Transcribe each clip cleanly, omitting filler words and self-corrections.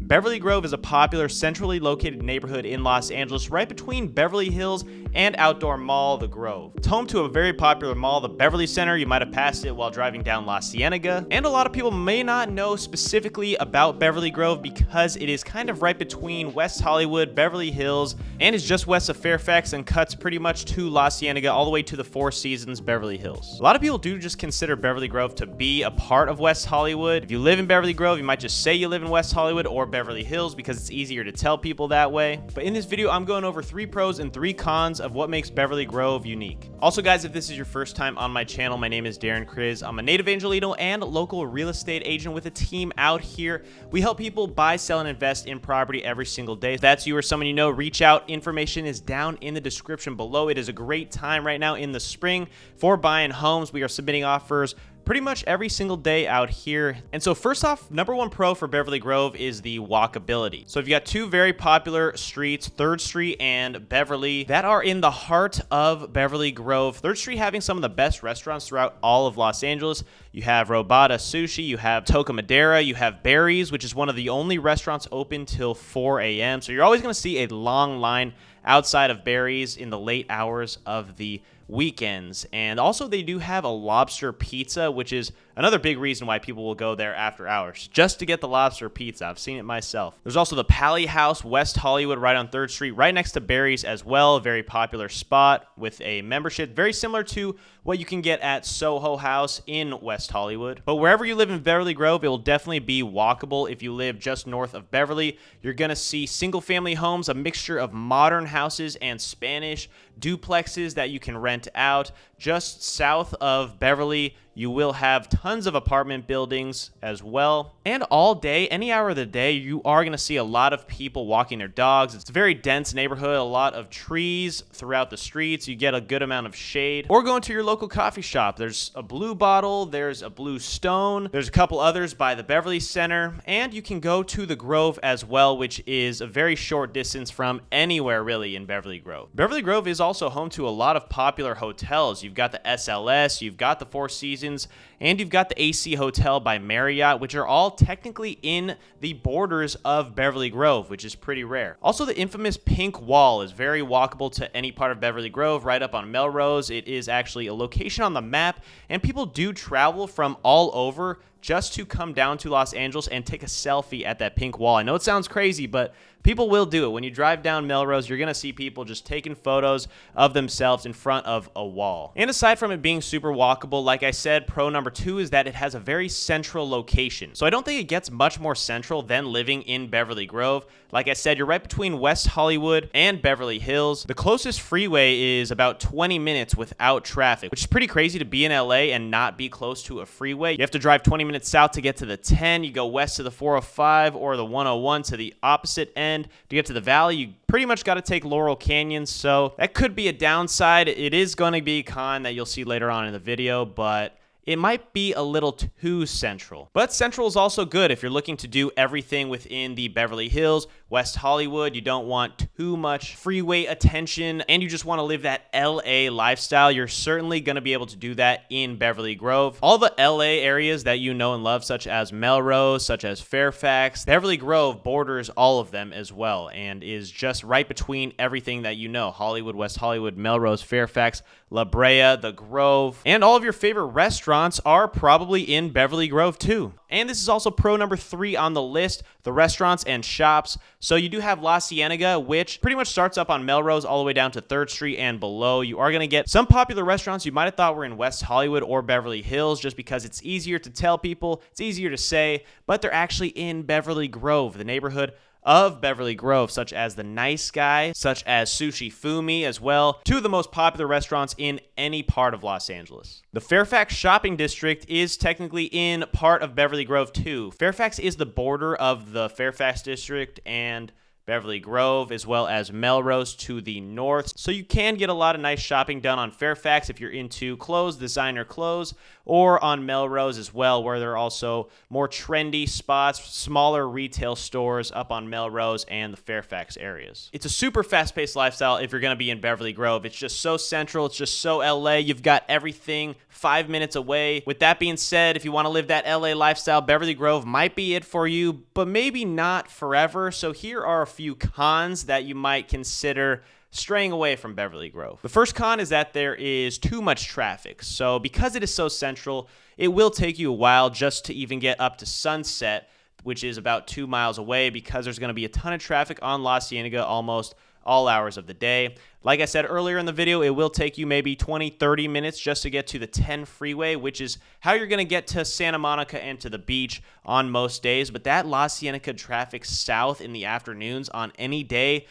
Beverly Grove is a popular centrally located neighborhood in Los Angeles right between Beverly Hills and outdoor mall The Grove. It's home to a very popular mall, the Beverly Center. You might have passed it while driving down La Cienega. And a lot of people may not know specifically about Beverly Grove because it is kind of right between West Hollywood, Beverly Hills, and is just west of Fairfax and cuts pretty much to La Cienega all the way to the Four Seasons Beverly Hills. A lot of people do just consider Beverly Grove to be a part of West Hollywood. If you live in Beverly Grove, you might just say you live in West Hollywood or Beverly Hills because it's easier to tell people that way. But in this video, I'm going over 3 pros and 3 cons of what makes Beverly Grove unique. Also guys, if this is your first time on my channel, my name is Darren Kriz. I'm a Native Angelino and local real estate agent with a team out here. We help people buy, sell, and invest in property every single day. If that's you or someone you know, reach out. Information is down in the description below. It is a great time right now in the spring for buying homes. We are submitting offers pretty much every single day out here. And so first off, number 1 pro for Beverly Grove is the walkability. So you've got 2 very popular streets, 3rd Street and Beverly, that are in the heart of Beverly Grove. 3rd Street having some of the best restaurants throughout all of Los Angeles. You have Robata Sushi, you have Toca Madera, you have Barry's, which is one of the only restaurants open till 4 a.m. So you're always gonna see a long line outside of Barry's in the late hours of the weekends. And also they do have a lobster pizza, which is another big reason why people will go there after hours, just to get the lobster pizza. I've seen it myself. There's also the Pally House, West Hollywood, right on 3rd Street, right next to Barry's as well. A very popular spot with a membership, very similar to what you can get at Soho House in West Hollywood. But wherever you live in Beverly Grove, it will definitely be walkable. If you live just north of Beverly, you're gonna see single family homes, a mixture of modern houses and Spanish duplexes that you can rent out. Just south of Beverly, you will have tons of apartment buildings as well. And all day, any hour of the day, you are going to see a lot of people walking their dogs. It's a very dense neighborhood, a lot of trees throughout the streets. You get a good amount of shade. Or go into your local coffee shop. There's a Blue Bottle, there's a Blue Stone, there's a couple others by the Beverly Center, and you can go to the Grove as well, which is a very short distance from anywhere really in Beverly Grove. Beverly Grove is also home to a lot of popular hotels. You've got the SLS, you've got the Four Seasons, and you've got the AC Hotel by Marriott, which are all technically in the borders of Beverly Grove, which is pretty rare. Also, the infamous Pink Wall is very walkable to any part of Beverly Grove, right up on Melrose. It is actually a location on the map, and people do travel from all over just to come down to Los Angeles and take a selfie at that Pink Wall. I know it sounds crazy, but people will do it. When you drive down Melrose, you're going to see people just taking photos of themselves in front of a wall. And aside from it being super walkable, like I said, pro number 2 is that it has a very central location. So I don't think it gets much more central than living in Beverly Grove. Like I said, you're right between West Hollywood and Beverly Hills. The closest freeway is about 20 minutes without traffic, which is pretty crazy to be in LA and not be close to a freeway. You have to drive 20 minutes south to get to the 10. You go west to the 405 or the 101 to the opposite end. To get to the valley, you pretty much got to take Laurel Canyon, so that could be a downside. It is going to be a con that you'll see later on in the video, but it might be a little too central. But central is also good if you're looking to do everything within the Beverly Hills, West Hollywood. You don't want too much freeway attention and you just want to live that LA lifestyle. You're certainly going to be able to do that in Beverly Grove. All the LA areas that you know and love, such as Melrose, such as Fairfax, Beverly Grove borders all of them as well and is just right between everything that you know. Hollywood, West Hollywood, Melrose, Fairfax, La Brea, the Grove, and all of your favorite restaurants are probably in Beverly Grove too. And this is also pro number 3 on the list, the restaurants and shops. So you do have La Cienega, which pretty much starts up on Melrose all the way down to 3rd Street and below. You are going to get some popular restaurants you might have thought were in West Hollywood or Beverly Hills just because it's easier to tell people, it's easier to say, but they're actually in Beverly Grove, the neighborhood of Beverly Grove, such as the Nice Guy, such as Sushi Fumi as well, 2 of the most popular restaurants in any part of Los Angeles. The Fairfax Shopping District is technically in part of Beverly Grove too. Fairfax is the border of the Fairfax District and Beverly Grove, as well as Melrose to the north. So you can get a lot of nice shopping done on Fairfax if you're into clothes, designer clothes, or on Melrose as well, where there are also more trendy spots, smaller retail stores up on Melrose and the Fairfax areas. It's a super fast-paced lifestyle if you're going to be in Beverly Grove. It's just so central. It's just so LA. You've got everything 5 minutes away. With that being said, if you want to live that LA lifestyle, Beverly Grove might be it for you, but maybe not forever. So here are a few cons that you might consider straying away from Beverly Grove. The first con is that there is too much traffic. So because it is so central, it will take you a while just to even get up to Sunset, which is about 2 miles away, because there's going to be a ton of traffic on La Cienega almost all hours of the day. Like I said earlier in the video, it will take you maybe 20-30 minutes just to get to the 10 freeway, which is how you're going to get to Santa Monica and to the beach on most days. But that La Cienega traffic south in the afternoons on any day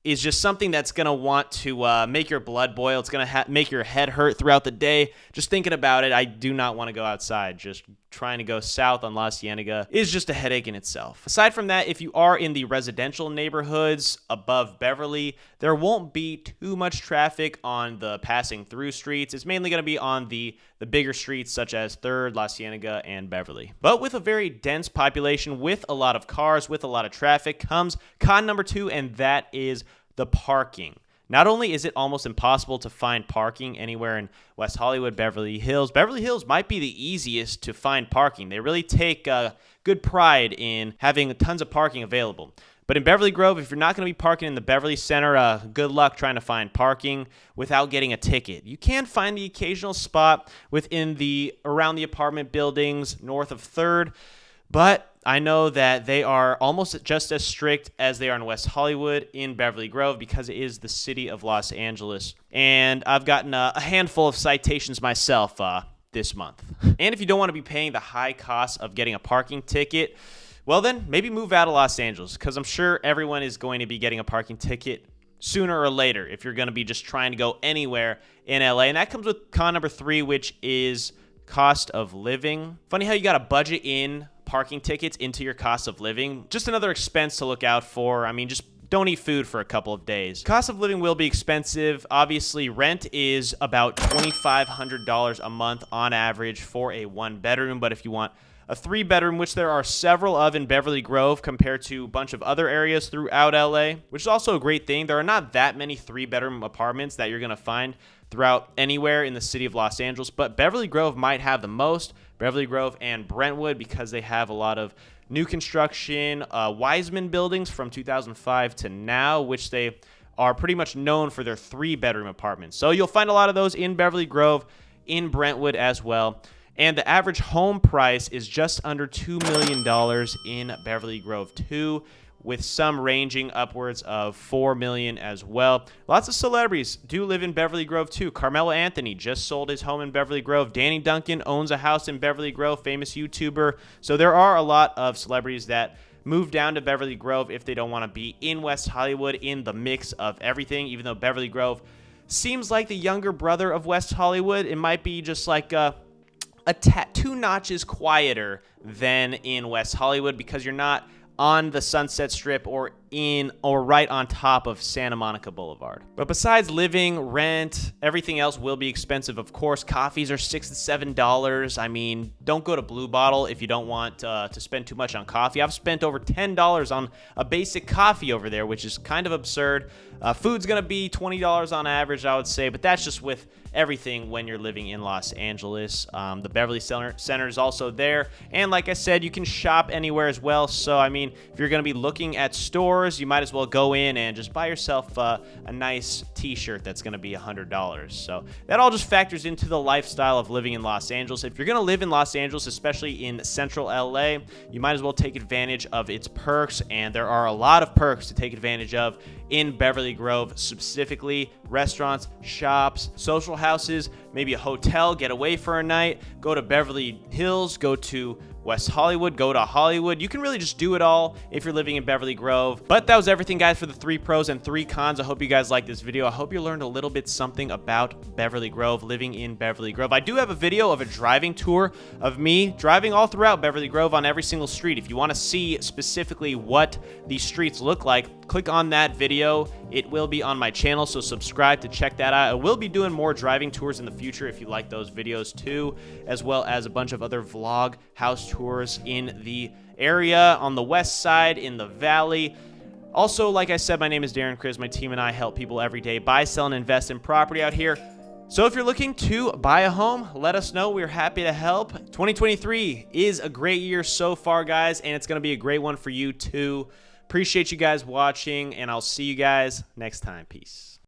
is just something that's going to want to make your blood boil. It's going to make your head hurt throughout the day. Just thinking about it, I do not want to go outside. Just trying to go south on La Cienega is just a headache in itself. Aside from that, if you are in the residential neighborhoods above Beverly, there won't be too much traffic on the passing through streets. It's mainly going to be on the bigger streets such as 3rd, La Cienega, and Beverly. But with a very dense population, with a lot of cars, with a lot of traffic, comes con number 2, and that is the parking. Not only is it almost impossible to find parking anywhere in West Hollywood, Beverly Hills might be the easiest to find parking. They really take good pride in having tons of parking available. But in Beverly Grove, if you're not going to be parking in the Beverly Center, good luck trying to find parking without getting a ticket. You can find the occasional spot around the apartment buildings north of 3rd, but I know that they are almost just as strict as they are in West Hollywood in Beverly Grove, because it is the city of Los Angeles. And I've gotten a handful of citations myself this month. And if you don't want to be paying the high cost of getting a parking ticket, well then, maybe move out of Los Angeles, because I'm sure everyone is going to be getting a parking ticket sooner or later if you're going to be just trying to go anywhere in LA. And that comes with con number 3, which is cost of living. Funny how you got to budget in parking tickets into your cost of living. Just another expense to look out for. I mean, just don't eat food for a couple of days. Cost of living will be expensive. Obviously, rent is about $2,500 a month on average for a 1-bedroom. But if you want a 3-bedroom, which there are several of in Beverly Grove compared to a bunch of other areas throughout LA, which is also a great thing. There are not that many 3-bedroom apartments that you're going to find throughout anywhere in the city of Los Angeles, but Beverly Grove might have the most. Beverly Grove and Brentwood, because they have a lot of new construction, Wiseman buildings from 2005 to now, which they are pretty much known for their 3-bedroom apartments. So you'll find a lot of those in Beverly Grove, in Brentwood as well. And the average home price is just under $2 million in Beverly Grove 2, with some ranging upwards of $4 million as well. Lots of celebrities do live in Beverly Grove too. Carmelo Anthony just sold his home in Beverly Grove. Danny Duncan owns a house in Beverly Grove, famous YouTuber. So there are a lot of celebrities that move down to Beverly Grove if they don't want to be in West Hollywood in the mix of everything. Even though Beverly Grove seems like the younger brother of West Hollywood, it might be just like a 2 notches quieter than in West Hollywood, because you're not on the Sunset Strip or right on top of Santa Monica Boulevard. But besides living, rent, everything else will be expensive. Of course, coffees are $6 to $7. I mean, don't go to Blue Bottle if you don't want to spend too much on coffee. I've spent over $10 on a basic coffee over there, which is kind of absurd. Food's gonna be $20 on average, I would say, but that's just with everything when you're living in Los Angeles. The Beverly Center is also there, and like I said, you can shop anywhere as well. So I mean, if you're gonna be looking at stores, you might as well go in and just buy yourself a nice t-shirt that's gonna be $100. So that all just factors into the lifestyle of living in Los Angeles. If you're gonna live in Los Angeles, especially in central LA, you might as well take advantage of its perks, and there are a lot of perks to take advantage of in Beverly Grove, specifically restaurants, shops, social houses, maybe a hotel, get away for a night, go to Beverly Hills, go to West Hollywood, go to Hollywood. You can really just do it all if you're living in Beverly Grove. But that was everything, guys, for the 3 pros and 3 cons. I hope you guys liked this video. I hope you learned a little bit something about Beverly Grove, living in Beverly Grove. I do have a video of a driving tour of me driving all throughout Beverly Grove on every single street. If you want to see specifically what these streets look like, click on that video. It will be on my channel, so subscribe to check that out. I will be doing more driving tours in the future if you like those videos too, as well as a bunch of other vlog house tours in the area, on the west side, in the valley. Also, like I said, my name is Darren Kriz. My team and I help people every day buy, sell, and invest in property out here. So if you're looking to buy a home, let us know. We're happy to help. 2023 is a great year so far, guys, and it's going to be a great one for you too. Appreciate you guys watching, and I'll see you guys next time. Peace.